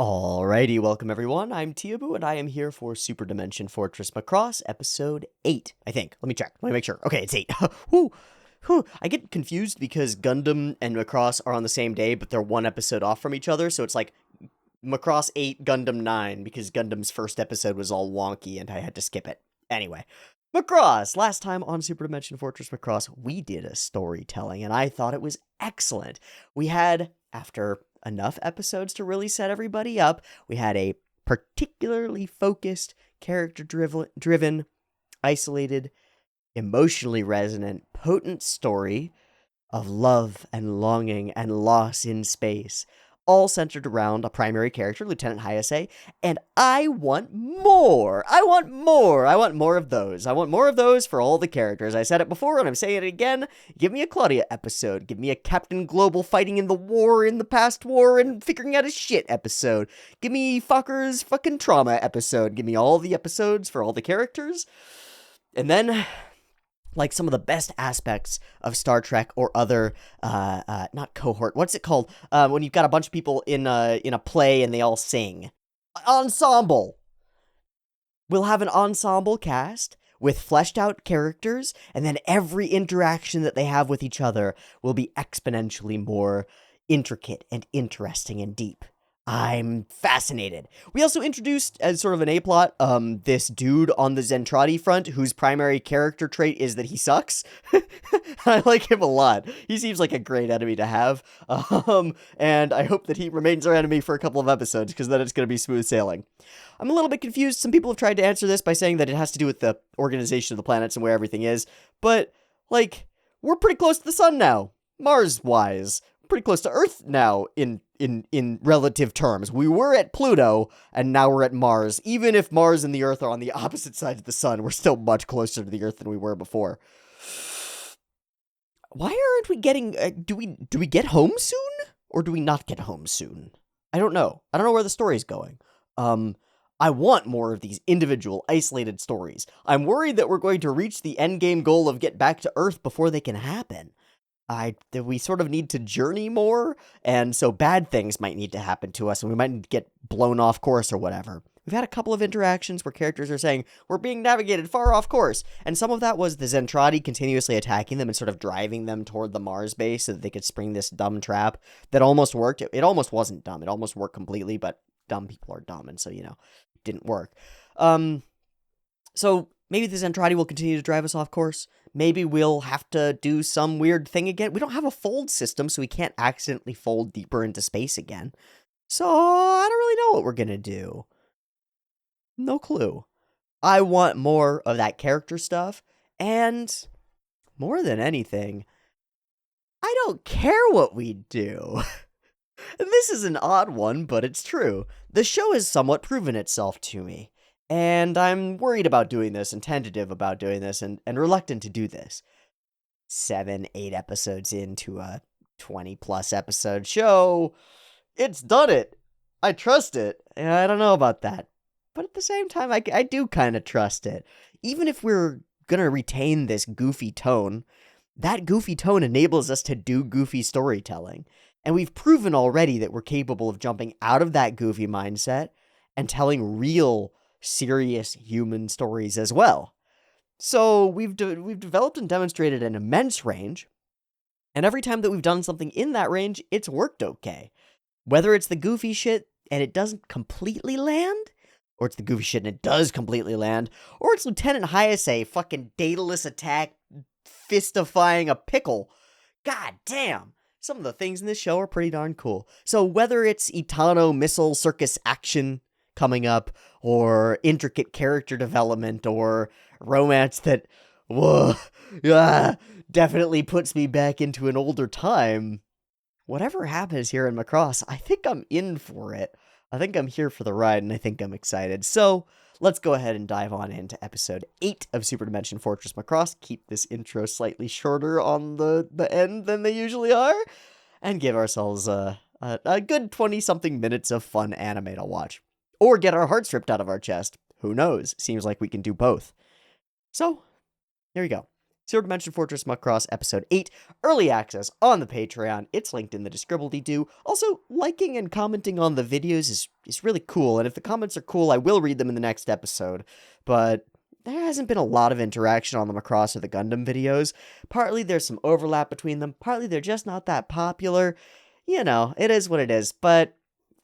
Alrighty, welcome everyone. I'm Teeaboo, and I am here for Super Dimension Fortress Macross, episode 8, I think. Let me check. Let me make sure. Okay, it's 8. Whew. Whew. I get confused because Gundam and Macross are on the same day, but they're one episode off from each other, so it's like Macross 8, Gundam 9, because Gundam's first episode was all wonky and I had to skip it. Anyway, Macross! Last time on Super Dimension Fortress Macross, we did a storytelling, and I thought it was excellent. We had, after enough episodes to really set everybody up, we had a particularly focused, character-driven, isolated, emotionally resonant, potent story of love and longing and loss in space, all centered around a primary character, Lieutenant Hayase, and I want more! I want more! I want more of those. I want more of those for all the characters. I said it before, and I'm saying it again. Give me a Claudia episode. Give me a Captain Global fighting in the past war, and figuring out his shit episode. Give me Fokker's fucking trauma episode. Give me all the episodes for all the characters. And then, like, some of the best aspects of Star Trek or other, not cohort, what's it called? When you've got a bunch of people in a play and they all sing. Ensemble! We'll have an ensemble cast with fleshed out characters, and then every interaction that they have with each other will be exponentially more intricate and interesting and deep. I'm fascinated. We also introduced, as sort of an A-plot, this dude on the Zentradi front whose primary character trait is that he sucks. I like him a lot. He seems like a great enemy to have. And I hope that he remains our enemy for a couple of episodes, because then it's going to be smooth sailing. I'm a little bit confused. Some people have tried to answer this by saying that it has to do with the organization of the planets and where everything is. But, like, we're pretty close to the sun now, Mars-wise. Pretty close to Earth now in relative terms. We were at Pluto, and now we're at Mars. Even if Mars and the Earth are on the opposite sides of the sun, we're still much closer to the Earth than we were before. Why aren't we getting... do we get home soon? Or do we not get home soon? I don't know. I don't know where the story's going. I want more of these individual, isolated stories. I'm worried that we're going to reach the endgame goal of get back to Earth before they can happen. We sort of need to journey more, and so bad things might need to happen to us, and we might need to get blown off course or whatever. We've had a couple of interactions where characters are saying, we're being navigated far off course, and some of that was the Zentradi continuously attacking them and sort of driving them toward the Mars base so that they could spring this dumb trap that almost worked. It almost wasn't dumb. It almost worked completely, but dumb people are dumb, and so, it didn't work. So maybe the Zentradi will continue to drive us off course. Maybe we'll have to do some weird thing again. We don't have a fold system, so we can't accidentally fold deeper into space again. So I don't really know what we're gonna do. No clue. I want more of that character stuff, and more than anything, I don't care what we do. And this is an odd one, but it's true. The show has somewhat proven itself to me. And I'm worried about doing this, and tentative about doing this, and reluctant to do this. 7, 8 episodes into a 20-plus episode show, it's done it. I trust it. And I don't know about that. But at the same time, I do kind of trust it. Even if we're gonna retain this goofy tone, that goofy tone enables us to do goofy storytelling. And we've proven already that we're capable of jumping out of that goofy mindset and telling real, serious human stories as well. So we've developed and demonstrated an immense range, and every time that we've done something in that range, it's worked okay. Whether it's the goofy shit and it doesn't completely land, or it's the goofy shit and it does completely land, or it's Lieutenant Hayase fucking dataless attack fistifying a pickle. God damn. Some of the things in this show are pretty darn cool. So whether it's Itano missile circus action coming up, or intricate character development, or romance that, definitely puts me back into an older time. Whatever happens here in Macross, I think I'm in for it. I think I'm here for the ride, and I think I'm excited. So, let's go ahead and dive on into episode 8 of Super Dimension Fortress Macross. Keep this intro slightly shorter on the end than they usually are, and give ourselves a good 20-something minutes of fun anime to watch. Or get our hearts ripped out of our chest. Who knows? Seems like we can do both. So, here we go. Super Dimension Fortress Macross Episode 8, Early Access on the Patreon. It's linked in the description-doo. Also, liking and commenting on the videos is really cool, and if the comments are cool, I will read them in the next episode, but there hasn't been a lot of interaction on the Macross or the Gundam videos. Partly there's some overlap between them, partly they're just not that popular. You know, it is what it is, but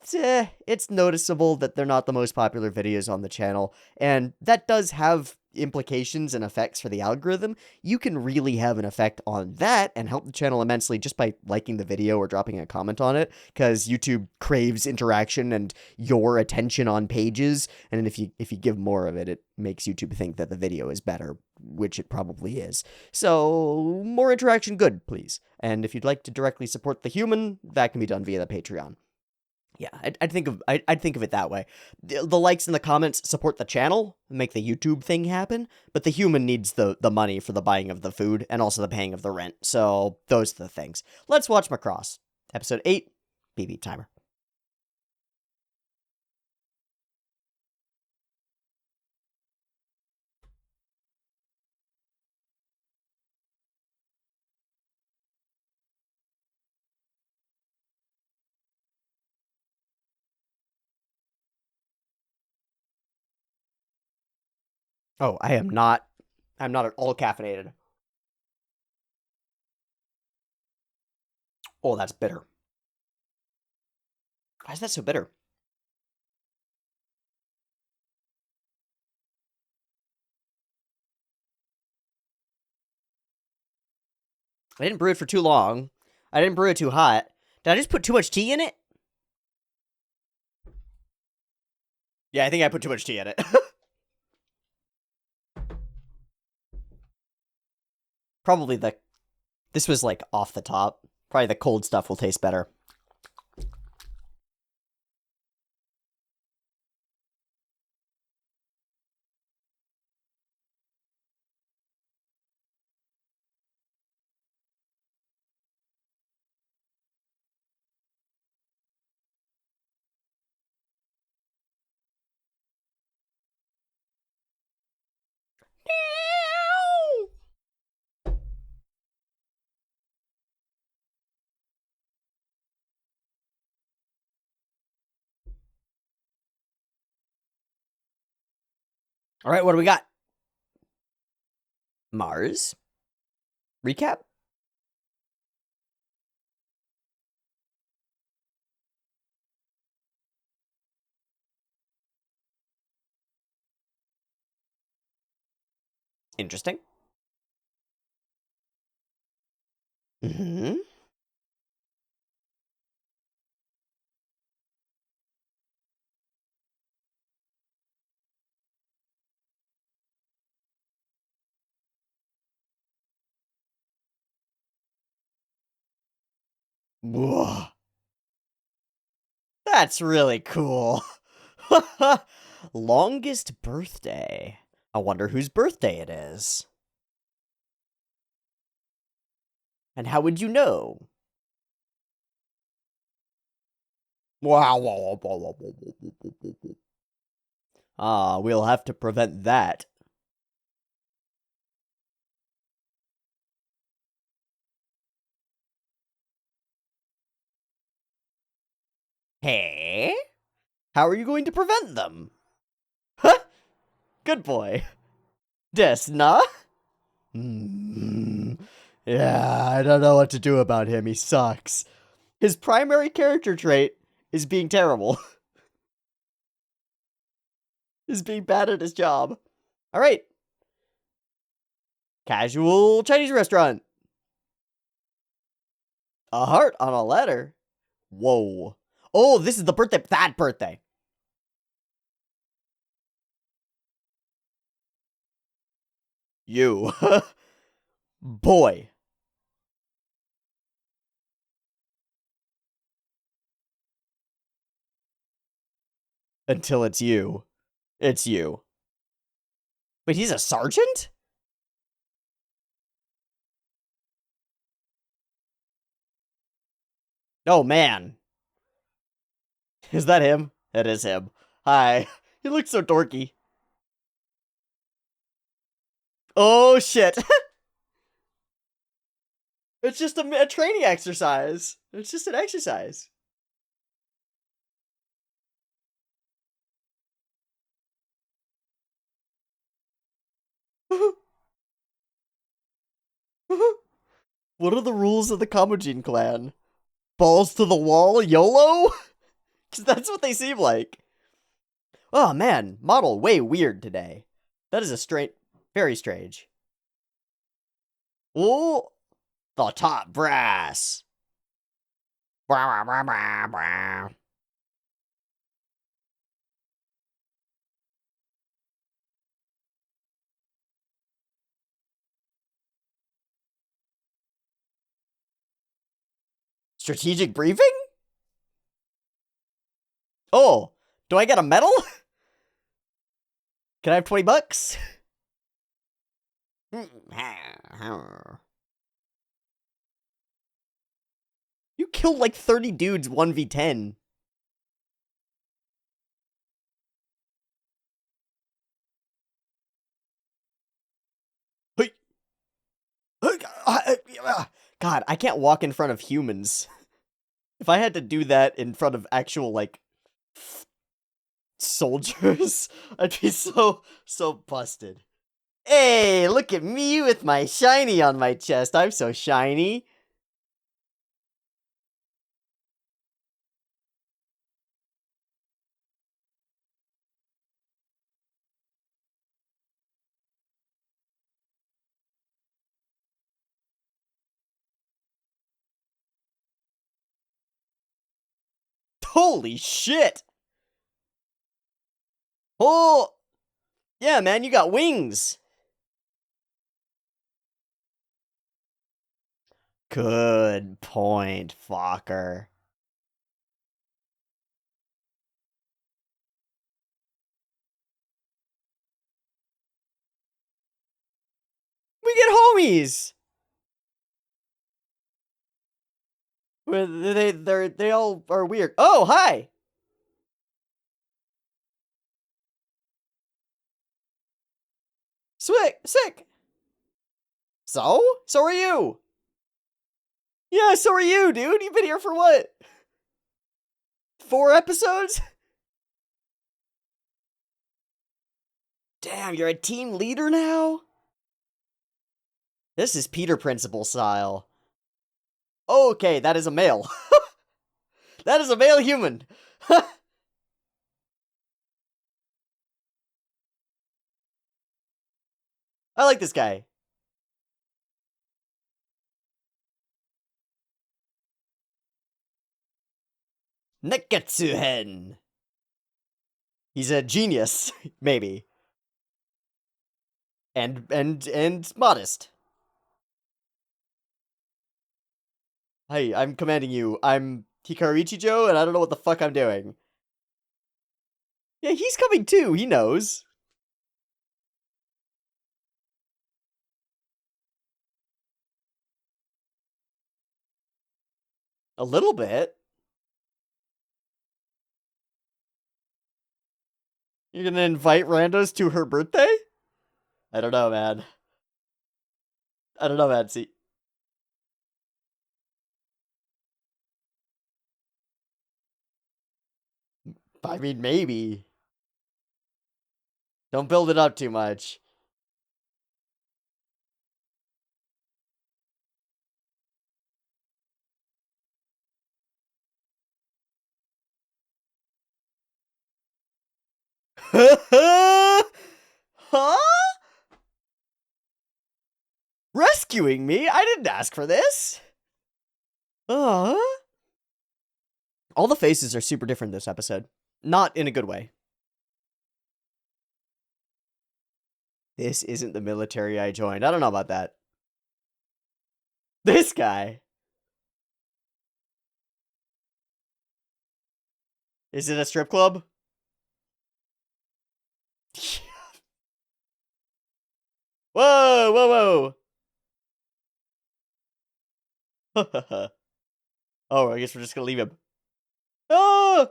it's noticeable that they're not the most popular videos on the channel, and that does have implications and effects for the algorithm. You can really have an effect on that and help the channel immensely just by liking the video or dropping a comment on it, because YouTube craves interaction and your attention on pages, and if you give more of it, it makes YouTube think that the video is better, which it probably is. So, more interaction, good, please. And if you'd like to directly support the human, that can be done via the Patreon. Yeah, I'd think of it that way. The likes and the comments support the channel, make the YouTube thing happen, but the human needs the money for the buying of the food and also the paying of the rent. So those are the things. Let's watch Macross. Episode 8, BB timer. Oh, I'm not at all caffeinated. Oh, that's bitter. Why is that so bitter? I didn't brew it for too long. I didn't brew it too hot. Did I just put too much tea in it? Yeah, I think I put too much tea in it. Probably this was like off the top. Probably the cold stuff will taste better. All right, what do we got? Mars? Recap? Interesting. Mm-hmm. Whoa. That's really cool. Longest birthday. I wonder whose birthday it is. And how would you know? Wow. Ah, we'll have to prevent that. Hey? How are you going to prevent them? Huh? Good boy. Desna? Yeah, I don't know what to do about him. He sucks. His primary character trait is being terrible. Is being bad at his job. All right. Casual Chinese restaurant. A heart on a letter. Whoa. Oh, this is the birthday. That birthday. You. Boy. Until it's you. It's you. Wait, he's a sergeant? Oh, man. Is that him? It is him. Hi. He looks so dorky. Oh, shit. It's just a training exercise. It's just an exercise. What are the rules of the Kamujin clan? Balls to the wall, YOLO? Because that's what they seem like. Oh man, model way weird today. That is a very strange. Oh, the top brass. Blah, blah, blah, blah. Strategic briefing? Oh, do I get a medal? Can I have 20 bucks? You killed like 30 dudes 1v10. God, I can't walk in front of humans. If I had to do that in front of actual, like, soldiers, I'd be so busted. Hey, look at me with my shiny on my chest. I'm so shiny. Holy shit! Oh! Yeah, man, you got wings! Good point, Fokker. We get homies! They all are weird. Oh, hi! Sick! So? So are you! Yeah, so are you, dude! You've been here for what? 4 episodes? Damn, you're a team leader now? This is Peter Principle style. Okay, that is a male. That is a male human. I like this guy. Neketsuhen. He's a genius, maybe. And modest. Hey, I'm commanding you. I'm Hikaru Ichijo, and I don't know what the fuck I'm doing. Yeah, he's coming too, he knows. A little bit. You're gonna invite randos to her birthday? I don't know, man. I don't know, man. See. I mean, maybe. Don't build it up too much. Huh? Rescuing me? I didn't ask for this. All the faces are super different this episode. Not in a good way. This isn't the military I joined. I don't know about that. This guy. Is it a strip club? Whoa! Oh, I guess we're just gonna leave him. Ah!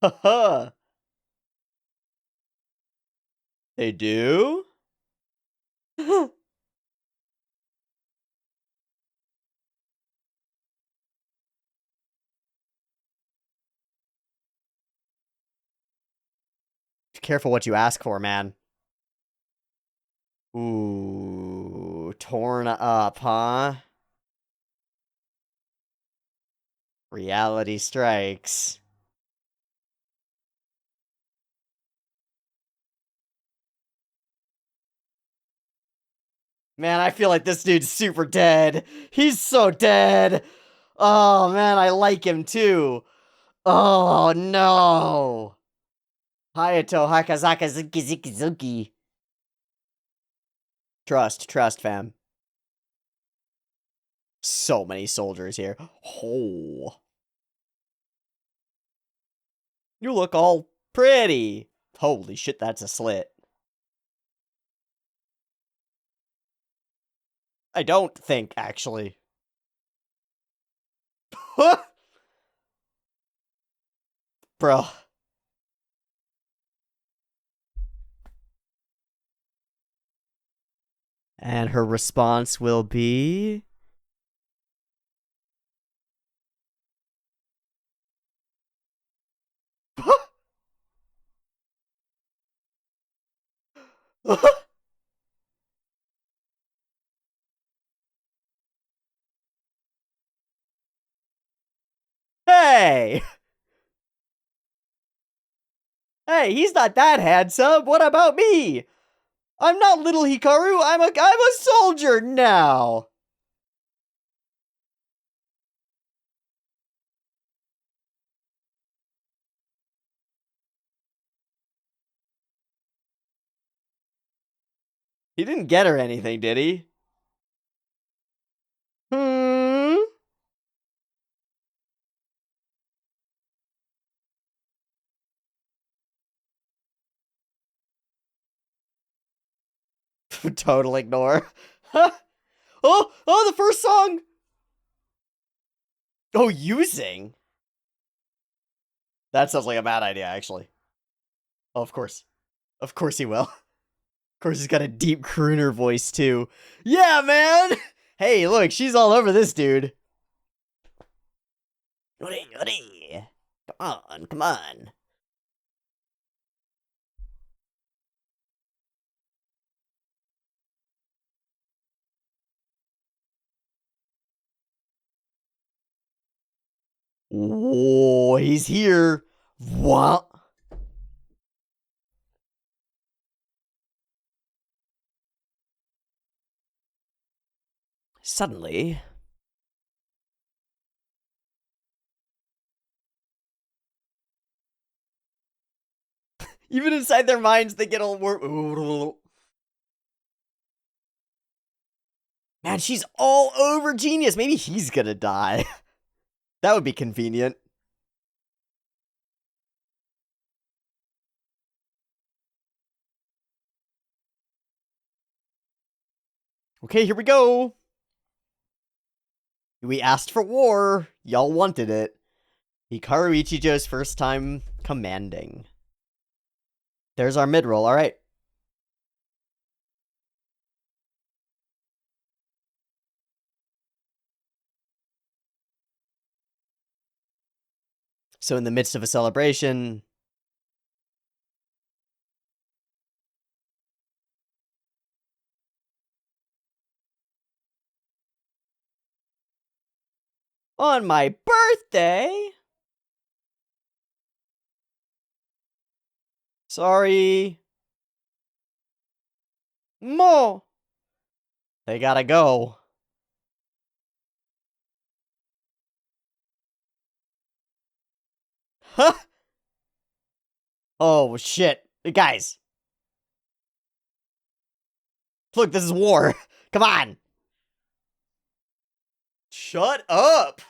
Haha. They do? Careful what you ask for, man. Ooh, torn up, huh? Reality strikes. Man, I feel like this dude's super dead. He's so dead. Oh, man, I like him too. Oh, no. Hayato Hakazaka Zuki Zuki Zuki. Trust, fam. So many soldiers here. Oh. You look all pretty. Holy shit, that's a slit. I don't think, actually. Bro. And her response will be... Hey! Hey, he's not that handsome. What about me? I'm not little Hikaru. I'm a soldier now. He didn't get her anything, did he? Hmm? Total ignore. Oh, the first song. Oh, using. That sounds like a bad idea, actually. Oh, of course. Of course he will. Of course he's got a deep crooner voice, too. Yeah, man! Hey, look, she's all over this dude. Come on, come on. Whoa, he's here. What? Suddenly... Even inside their minds, they get all more... Man, she's all over Genius. Maybe he's gonna die. That would be convenient. Okay, here we go. We asked for war. Y'all wanted it. Hikaru Ichijo's first time commanding. There's our mid-roll, alright. So in the midst of a celebration... On my birthday? Sorry. Mo! They gotta go. Huh? Oh, shit. Guys. Look, this is war. Come on. Shut up.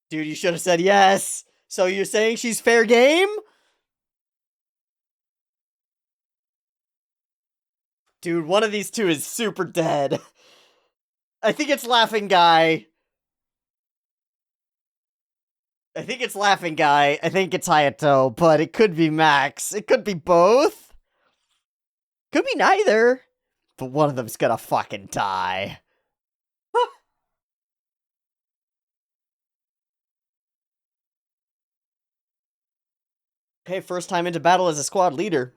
Dude, you should have said yes. So you're saying she's fair game? Dude, one of these two is super dead. I think it's Laughing Guy. I think it's Laughing Guy. I think it's Hayato, but it could be Max. It could be both. Could be neither. But one of them's gonna fucking die. Okay, first time into battle as a squad leader.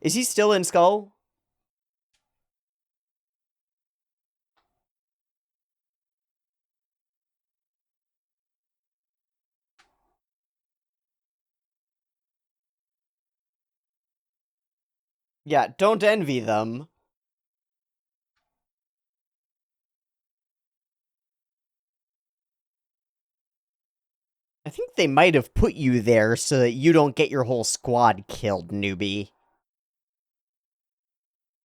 Is he still in Skull? Yeah, don't envy them. I think they might have put you there so that you don't get your whole squad killed, newbie.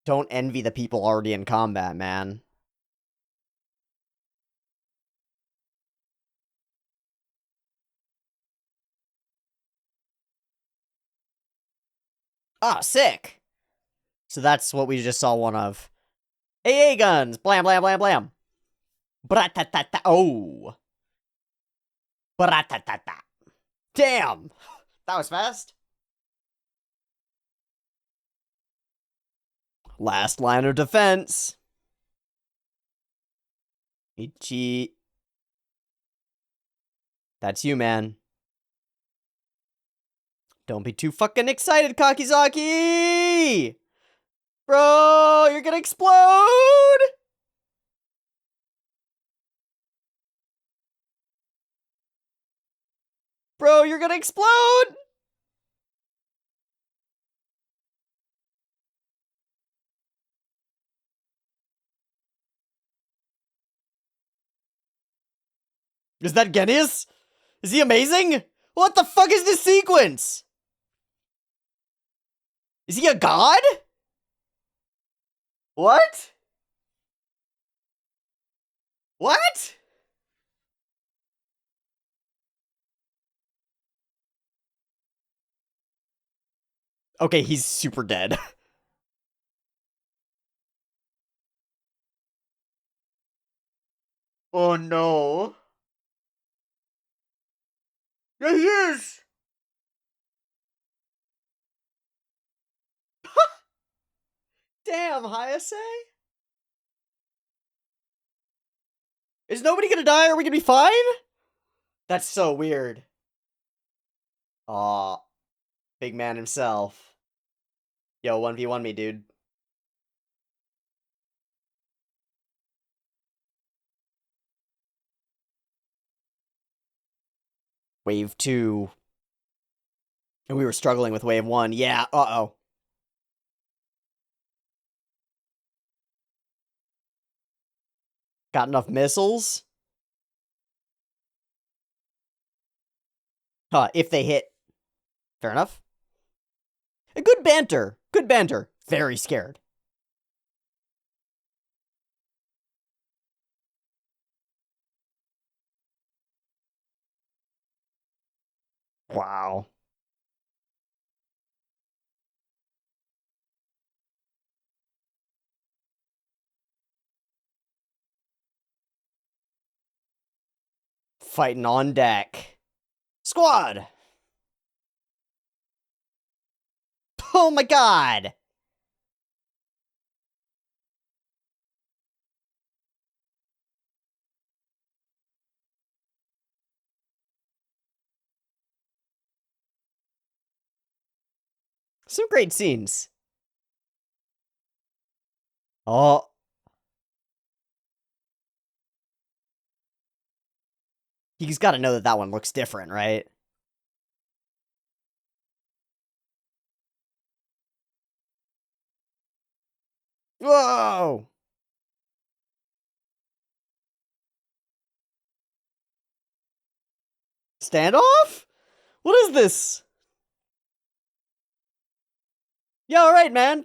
Don't envy the people already in combat, man. Ah, sick! So that's what we just saw one of. AA guns! Blam, blam, blam, blam! Bratatata. Oh! Bratatata. Damn! That was fast. Last line of defense. Ichi. That's you, man. Don't be too fucking excited, Kakizaki! Bro, you're gonna explode! Bro, you're gonna explode! Is that Genius? Is he amazing? What the fuck is this sequence? Is he a god? What? What? Okay, he's super dead. Oh no. Yeah, he is! Damn, Hayase? Is nobody gonna die? Are we gonna be fine? That's so weird. Aw, big man himself. Yo, 1v1 me, dude. Wave 2. And we were struggling with wave 1. Yeah, uh-oh. Got enough missiles? Huh, if they hit. Fair enough. A good banter. Good banter. Very scared. Wow. Fighting on deck. Squad! Oh my god! Some great scenes. Oh. He's gotta know that that one looks different, right? Whoa! Standoff? What is this? Yeah, alright, man.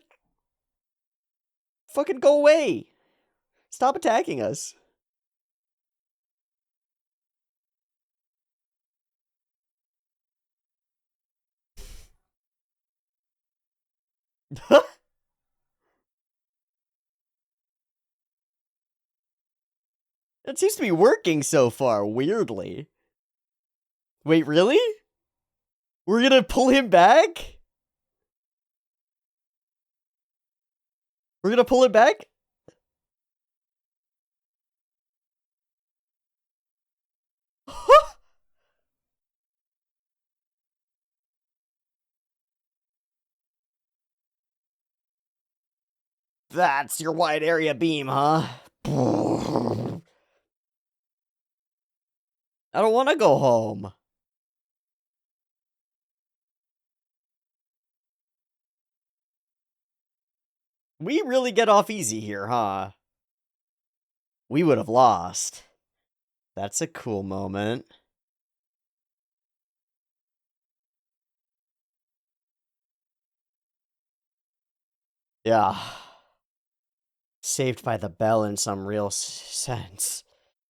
Fucking go away. Stop attacking us. It seems to be working so far, weirdly. Wait, really? We're gonna pull him back? We're gonna pull him back? That's your wide area beam, huh? I don't want to go home. We really get off easy here, huh? We would have lost. That's a cool moment. Yeah. Saved by the bell in some real sense.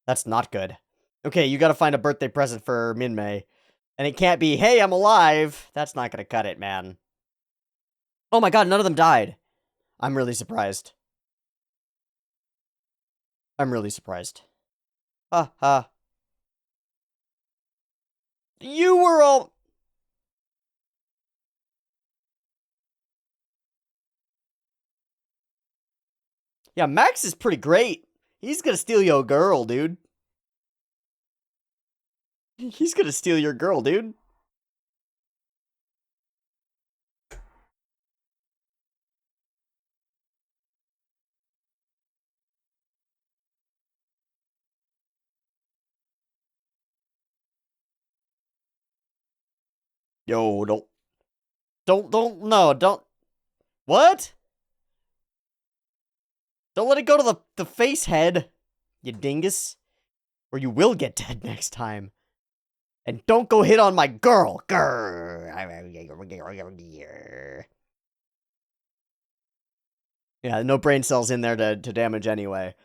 That's not good. Okay, you gotta find a birthday present for Min-Mei. And it can't be, hey, I'm alive. That's not gonna cut it, man. Oh my god, none of them died. I'm really surprised. I'm really surprised. Ha ha. You were all... Yeah, Max is pretty great. He's gonna steal your girl, dude. He's gonna steal your girl, dude. Yo, don't. What? Don't let it go to the face head, you dingus. Or you will get dead next time. And don't go hit on my girl. Grr. Yeah, no brain cells in there to damage anyway.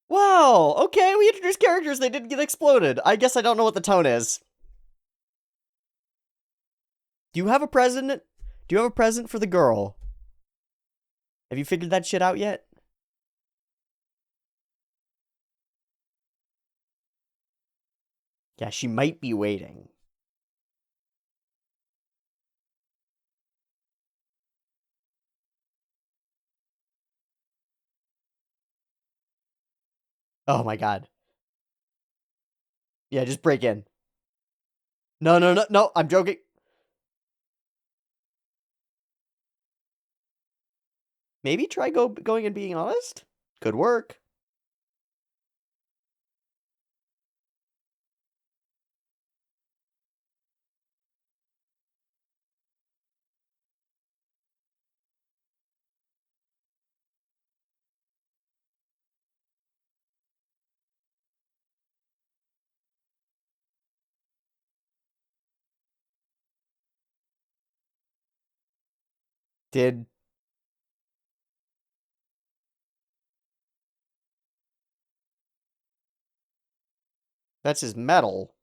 Wow, okay, we introduced characters, they didn't get exploded. I guess I don't know what the tone is. Do you have a present? Do you have a present for the girl? Have you figured that shit out yet? Yeah, she might be waiting. Oh my god. Yeah, just break in. No, I'm joking. Maybe try going and being honest? Could work. Did... That's his medal.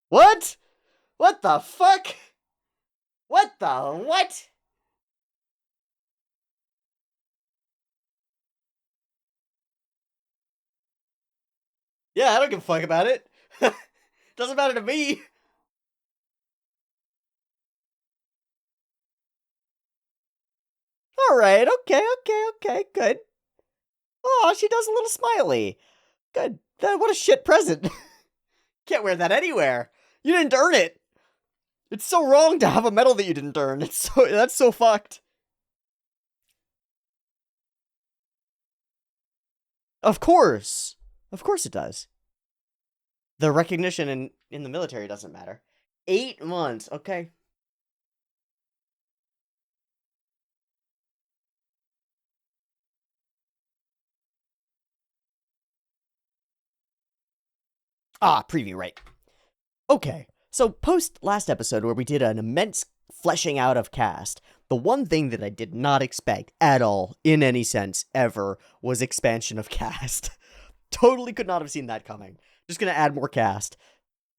What? What the fuck? What the what? Yeah, I don't give a fuck about it. Doesn't matter to me. Alright, okay, good. Oh, she does a little smiley. Good. What a shit present. Can't wear that anywhere. You didn't earn it. It's so wrong to have a medal that you didn't earn. That's so fucked. Of course. Of course it does. The recognition in the military doesn't matter. 8 months, okay. Ah, preview, right. Okay, so post last episode where we did an immense fleshing out of cast, the one thing that I did not expect at all, in any sense, ever, was expansion of cast. Totally could not have seen that coming. Just gonna add more cast.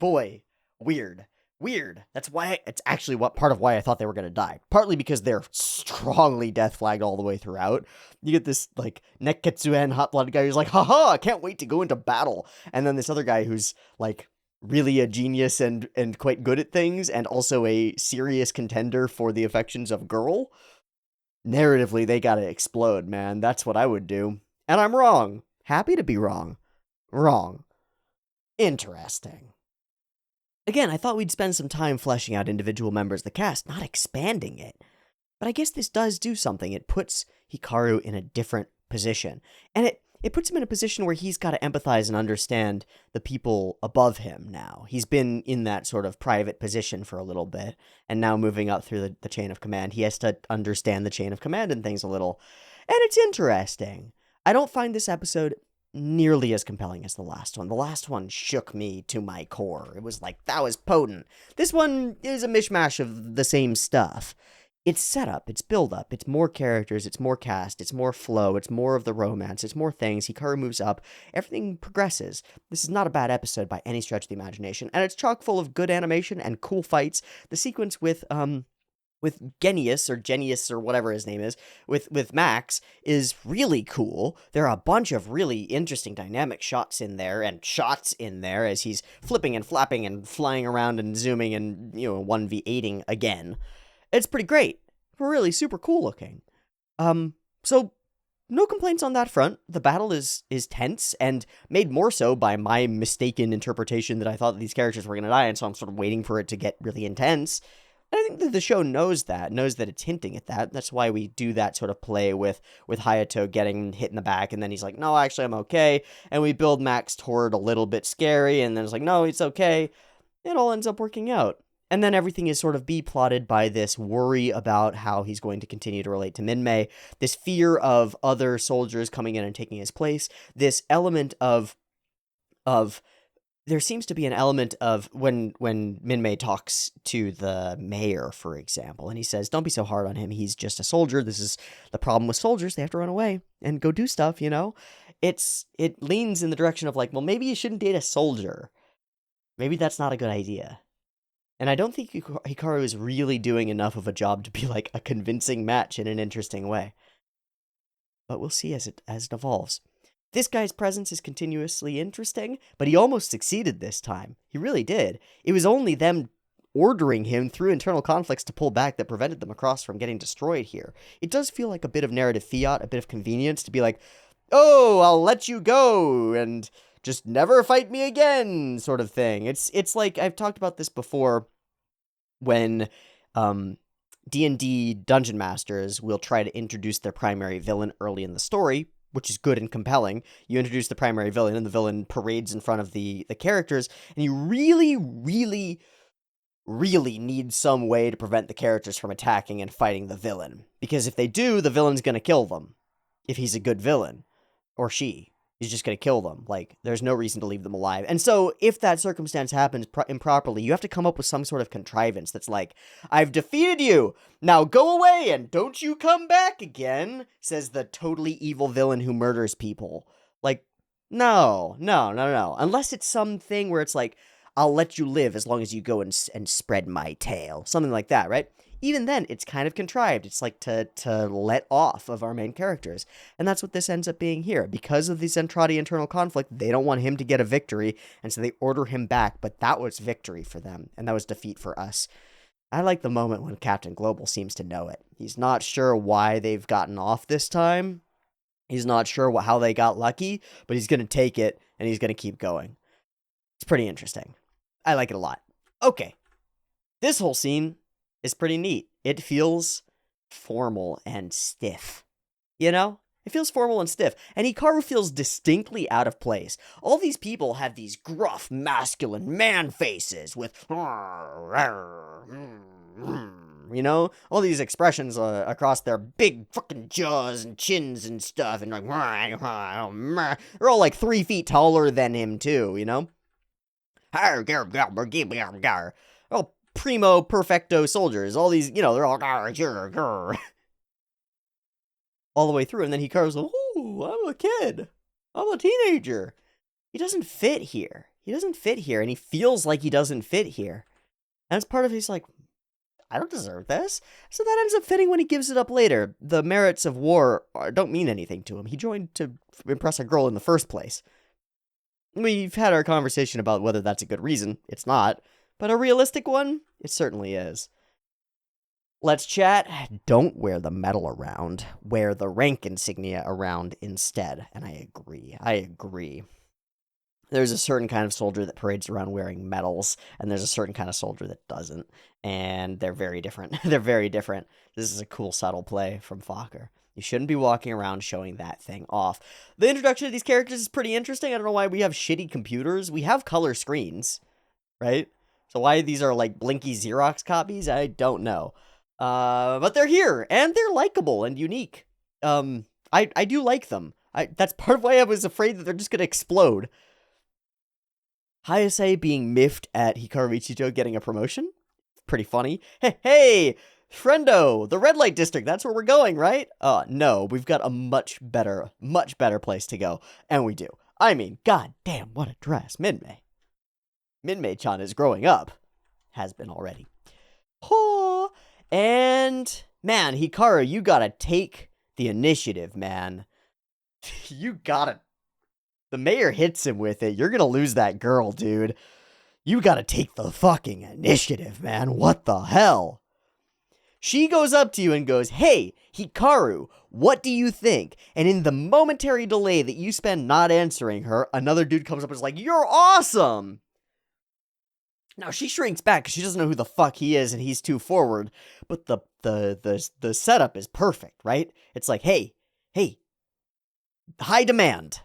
Boy, weird. Weird. That's why it's actually what part of why I thought they were gonna die. Partly because they're strongly death flagged all the way throughout. You get this like Neketsuan hot blooded guy who's like, haha, I can't wait to go into battle. And then this other guy who's like really a genius and quite good at things, and also a serious contender for the affections of girl. Narratively, they gotta explode, man. That's what I would do. And I'm wrong. Happy to be wrong. Wrong. Interesting. Again, I thought we'd spend some time fleshing out individual members of the cast, not expanding it. But I guess this does do something. It puts Hikaru in a different position. And it puts him in a position where he's got to empathize and understand the people above him now. He's been in that sort of private position for a little bit, and now moving up through the chain of command, he has to understand the chain of command and things a little. And it's interesting. I don't find this episode nearly as compelling as the last one. The last one shook me to my core. It was like, that was potent. This one is a mishmash of the same stuff. It's setup, it's build-up, it's more characters, it's more cast, it's more flow, it's more of the romance, it's more things. Hikaru moves up, everything progresses. This is not a bad episode by any stretch of the imagination, and it's chock full of good animation and cool fights. The sequence with Genius or whatever his name is, with Max, is really cool. There are a bunch of really interesting dynamic shots in there as he's flipping and flapping and flying around and zooming and, 1v8ing again. It's pretty great. Really super cool looking. So no complaints on that front. The battle is tense and made more so by my mistaken interpretation that I thought that these characters were going to die, and so I'm sort of waiting for it to get really intense. I think that the show knows that it's hinting at that. That's why we do that sort of play with Hayato getting hit in the back, and then he's like, no, actually, I'm okay. And we build Max toward a little bit scary, and then it's like, no, it's okay. It all ends up working out. And then everything is sort of B-plotted by this worry about how he's going to continue to relate to Minmay, this fear of other soldiers coming in and taking his place, this element of there seems to be an element of when Minmay talks to the mayor, for example, and he says, don't be so hard on him, he's just a soldier. This is the problem with soldiers. They have to run away and go do stuff, It leans in the direction of like, well, maybe you shouldn't date a soldier. Maybe that's not a good idea. And I don't think Hikaru is really doing enough of a job to be like a convincing match in an interesting way. But we'll see as it evolves. This guy's presence is continuously interesting, but he almost succeeded this time. He really did. It was only them ordering him through internal conflicts to pull back that prevented the Macross from getting destroyed here. It does feel like a bit of narrative fiat, a bit of convenience to be like, oh, I'll let you go, and just never fight me again, sort of thing. It's like, I've talked about this before, when D&D dungeon masters will try to introduce their primary villain early in the story, which is good and compelling. You introduce the primary villain, and the villain parades in front of the characters, and you really, really, really need some way to prevent the characters from attacking and fighting the villain. Because if they do, the villain's gonna kill them. If he's a good villain. Or she. He's just gonna kill them. Like, there's no reason to leave them alive. And so, if that circumstance happens improperly, you have to come up with some sort of contrivance that's like, I've defeated you! Now go away and don't you come back again, says the totally evil villain who murders people. Like, no. Unless it's something where it's like, I'll let you live as long as you go and spread my tail. Something like that, right? Even then, it's kind of contrived. It's like to let off of our main characters. And that's what this ends up being here. Because of the Zentradi internal conflict, they don't want him to get a victory, and so they order him back, but that was victory for them, and that was defeat for us. I like the moment when Captain Global seems to know it. He's not sure why they've gotten off this time. He's not sure how they got lucky, but he's going to take it, and he's going to keep going. It's pretty interesting. I like it a lot. Okay. This whole scene is pretty neat. It feels formal and stiff. It feels formal and stiff. And Hikaru feels distinctly out of place. All these people have these gruff, masculine man faces with, all these expressions across their big fucking jaws and chins and stuff. And like, they're all like 3 feet taller than him too, Oh, primo perfecto soldiers. All these, they're all all the way through. And then Hikaru's like, ooh, I'm a kid. I'm a teenager. He doesn't fit here. And he feels like he doesn't fit here. And as part of he's like, I don't deserve this. So that ends up fitting when he gives it up later. The merits of war don't mean anything to him. He joined to impress a girl in the first place. We've had our conversation about whether that's a good reason. It's not. But a realistic one? It certainly is. Let's chat. Don't wear the medal around. Wear the rank insignia around instead. And I agree. There's a certain kind of soldier that parades around wearing medals, and there's a certain kind of soldier that doesn't. And they're very different. They're very different. This is a cool, subtle play from Fokker. You shouldn't be walking around showing that thing off. The introduction of these characters is pretty interesting. I don't know why we have shitty computers. We have color screens, right? So why these are like blinky Xerox copies, I don't know. But they're here, and they're likable and unique. I do like them. That's part of why I was afraid that they're just gonna explode. Hayase being miffed at Hikaru Ichijo getting a promotion. Pretty funny. Hey, friendo, the red light district, that's where we're going, right? No, we've got a much better place to go. And we do. I mean, goddamn, what a dress. Minmei-chan is growing up. Has been already. Oh, and, man, Hikaru, you gotta take the initiative, man. You gotta. The mayor hits him with it. You're gonna lose that girl, dude. You gotta take the fucking initiative, man. What the hell? She goes up to you and goes, hey, Hikaru, what do you think? And in the momentary delay that you spend not answering her, another dude comes up and is like, you're awesome! Now, she shrinks back because she doesn't know who the fuck he is and he's too forward. But the setup is perfect, right? It's like, hey, high demand,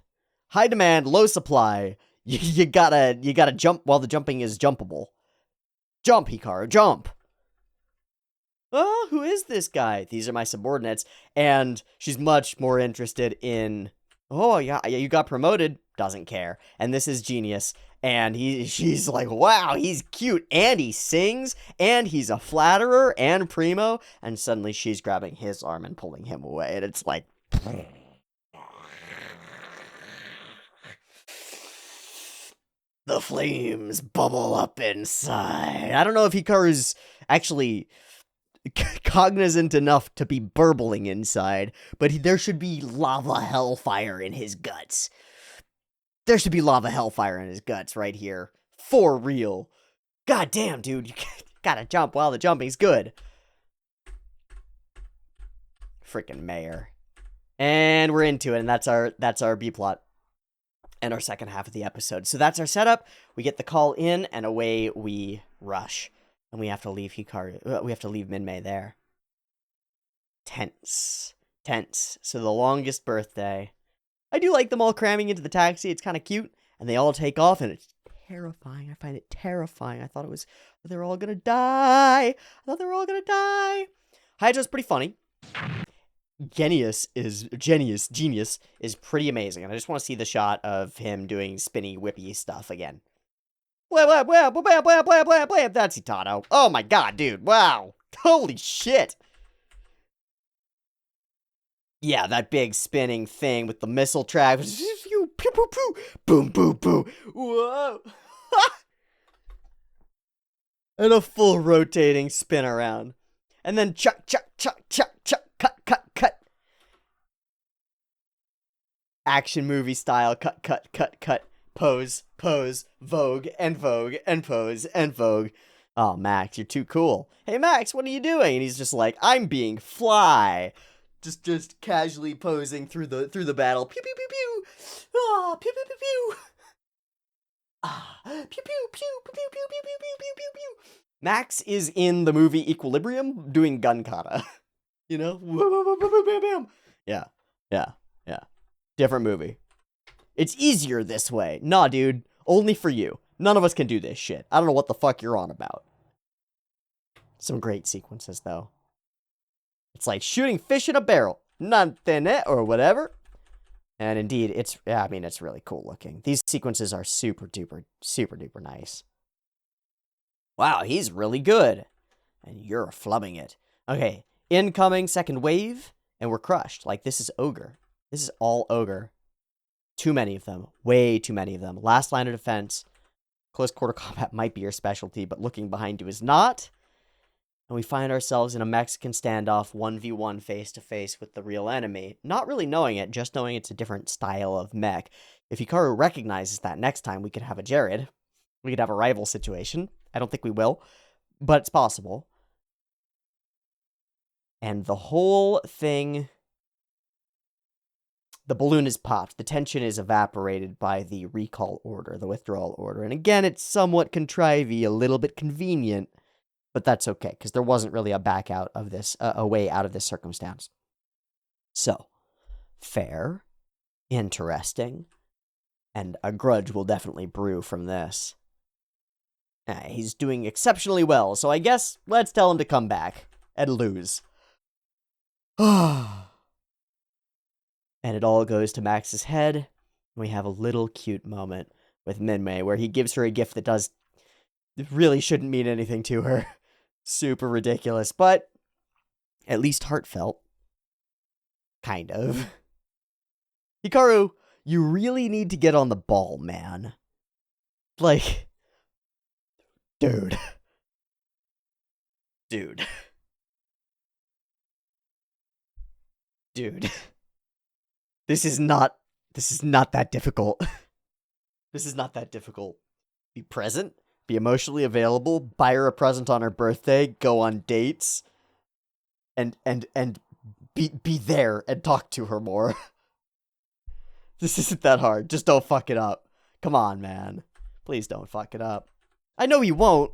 low supply. You gotta jump while the jumping is jumpable. Jump, Hikaru, jump. Oh, who is this guy? These are my subordinates. And she's much more interested in, oh, yeah, you got promoted. Doesn't care. And this is genius. And she's like, wow, he's cute. And he sings. And he's a flatterer and primo. And suddenly she's grabbing his arm and pulling him away. And it's like, the flames bubble up inside. I don't know if Hikaru's actually cognizant enough to be burbling inside, but there should be lava hellfire in his guts. There should be lava hellfire in his guts right here. For real. God damn, dude. You gotta jump while the jumping's good. Freaking mayor. And we're into it, and that's our B-plot. And our second half of the episode. So that's our setup. We get the call in, and away we rush. And we have to leave Hikaru. We have to leave Minmei there. Tense. So the longest birthday. I do like them all cramming into the taxi. It's kind of cute. And they all take off, and it's terrifying. I find it terrifying. I thought they were all gonna die. Hayato's pretty funny. Genius is pretty amazing. And I just want to see the shot of him doing spinny, whippy stuff again. Blah, blah, blah, blah, blah, blah, blah, blah, blah. That's Itato. Oh my god, dude. Wow. Holy shit. Yeah, that big spinning thing with the missile track. Pew, pew, pew, pew. Boom, boom, boom. Whoa. And a full rotating spin around. And then chuck, chuck, chuck, chuck, chuck. Cut. Action movie style. Cut. Pose, Vogue, and Vogue, and pose, and Vogue. Oh, Max, you're too cool. Hey, Max, what are you doing? And he's just like, I'm being fly. Just casually posing through the battle. Pew, pew, pew, pew. Ah, pew, pew, pew, pew. Ah, pew, pew, pew, pew, pew, pew, pew, pew, pew, pew, pew. Max is in the movie Equilibrium doing gun kata. You know? Yeah. Different movie. It's easier this way. Nah, dude. Only for you. None of us can do this shit. I don't know what the fuck you're on about. Some great sequences, though. It's like shooting fish in a barrel. Nantene, or whatever. And indeed, it's really cool looking. These sequences are super duper nice. Wow, he's really good. And you're flubbing it. Okay, incoming second wave, and we're crushed. Like, this is ogre. This is all ogre. Too many of them. Way too many of them. Last line of defense. Close quarter combat might be your specialty, but looking behind you is not. And we find ourselves in a Mexican standoff 1v1 face-to-face with the real enemy. Not really knowing it, just knowing it's a different style of mech. If Hikaru recognizes that next time, we could have a Jared. We could have a rival situation. I don't think we will, but it's possible. And the whole thing... The balloon is popped. The tension is evaporated by the recall order, the withdrawal order. And again, it's somewhat contrivey, a little bit convenient. But that's okay, because there wasn't really a back out of this, a way out of this circumstance. So, fair, interesting, and a grudge will definitely brew from this. He's doing exceptionally well, so I guess let's tell him to come back and lose. And it all goes to Max's head. We have a little cute moment with Minmay where he gives her a gift that really shouldn't mean anything to her. Super ridiculous, but at least heartfelt. Kind of. Hikaru, you really need to get on the ball, man. Like, dude. Dude. Dude. This is not that difficult. This is not that difficult. Be present. Be emotionally available, buy her a present on her birthday, go on dates, and be there and talk to her more. This isn't that hard. Just don't fuck it up. Come on, man. Please don't fuck it up. I know he won't.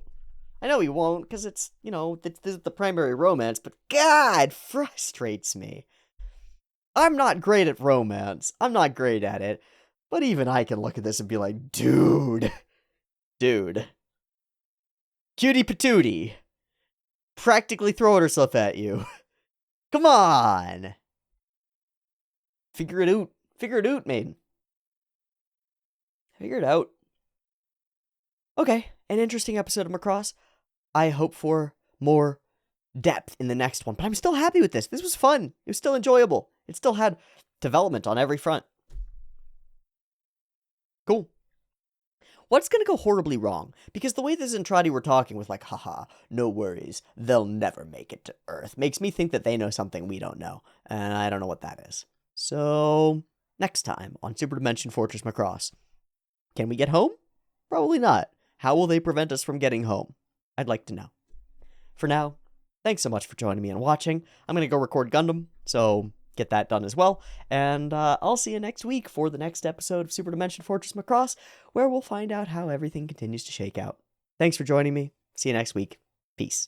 Because it's, this is the primary romance, but God, it frustrates me. I'm not great at romance. I'm not great at it. But even I can look at this and be like, dude. Cutie patootie. Practically throwing herself at you. Come on. Figure it out. Figure it out, maiden. Figure it out. Okay, an interesting episode of Macross. I hope for more depth in the next one, but I'm still happy with this. This was fun. It was still enjoyable. It still had development on every front. Cool. What's going to go horribly wrong? Because the way the Zentradi were talking with like, haha, no worries, they'll never make it to Earth, makes me think that they know something we don't know, and I don't know what that is. So, next time on Super Dimension Fortress Macross, can we get home? Probably not. How will they prevent us from getting home? I'd like to know. For now, thanks so much for joining me and watching. I'm going to go record Gundam, so get that done as well. And I'll see you next week for the next episode of Super Dimension Fortress Macross, where we'll find out how everything continues to shake out. Thanks for joining me. See you next week. Peace.